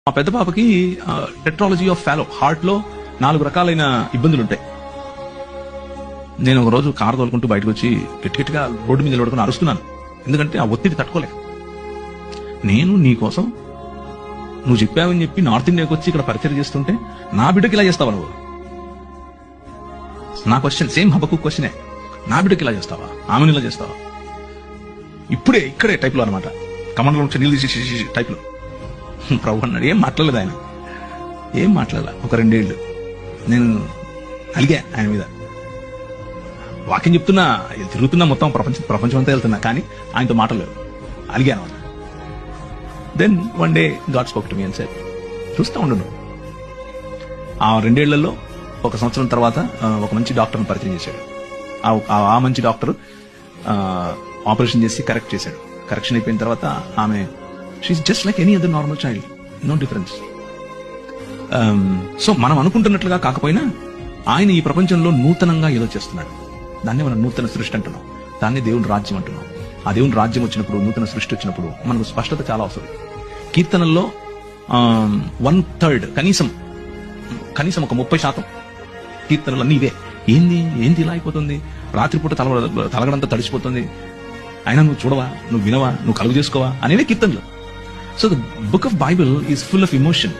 మా పెద్ద పాపకి టెట్రాలజీ ఆఫ్ ఫాలో, హార్ట్ లో 4 రకాలైన ఇబ్బందులు ఉంటాయి. నేను ఒక రోజు కారు తోలుకుంటూ బయటకు వచ్చి గట్టిగా రోడ్డు మీద నిలబడుకుని అరుస్తున్నాను, ఎందుకంటే ఆ ఒత్తిడి తట్టుకోలేక. నేను నీ కోసం నువ్వు చెప్పావని చెప్పి నార్త్ ఇండియాకి వచ్చి ఇక్కడ పరిచయం చేస్తుంటే నా బిడ్డకి ఇలా చేస్తావా నువ్వు? నా క్వశ్చన్ సేమ్ హబక్కు క్వశ్చనే, నా బిడ్డకి ఇలా చేస్తావా, ఆమెను ఇలా చేస్తావా? ఇక్కడే టైప్లో అనమాట, కమండలో నుంచి నీళ్ళు తీసి టైప్లో. ప్రభు అన్నాడు, ఏం మాట్లాడలేదు ఆయన, ఏం మాట్లాడాల. ఒక 2 ఏళ్ళు నేను అలిగా ఆయన మీద. వాక్యం చెప్తున్నా, తిరుగుతున్నా, మొత్తం ప్రపంచం అంతా వెళ్తున్నా, కానీ ఆయనతో మాటలేవు, అలిగాను. Then one day God spoke to me and said, చూస్తా ఉండు. ఆ 2 ఏళ్లలో 1 సంవత్సరం తర్వాత ఒక మంచి డాక్టర్ని పరిచయం చేశాడు. ఆ మంచి డాక్టర్ ఆపరేషన్ చేసి కరెక్ట్ చేశాడు. కరెక్షన్ అయిపోయిన తర్వాత ఆమె she is just like any other normal child, no difference. So మనం అనుకుంటున్నట్లుగా కాకపోయినా ఆయన ఈ ప్రపంచంలో నూతనంగా ఏదో చేస్తున్నాడు. దాన్ని మనం నూతన సృష్టి అంటున్నాం, దాన్ని దేవుని రాజ్యం అంటున్నాం. ఆ దేవుని రాజ్యం వచ్చినప్పుడు, నూతన సృష్టి వచ్చినప్పుడు మనకు స్పష్టత చాలా అవసరం. కీర్తనల్లో 1/3 కనీసం ఒక 30% కీర్తనలు అన్నీ ఇవే. ఏంది ఇలా అయిపోతుంది, రాత్రిపూట తలగడంతా తడిసిపోతుంది, అయినా నువ్వు చూడవా, నువ్వు వినవా, నువ్వు కలుగు చేసుకోవా అనేవే కీర్తనలు. So the book of Bible is full of emotion.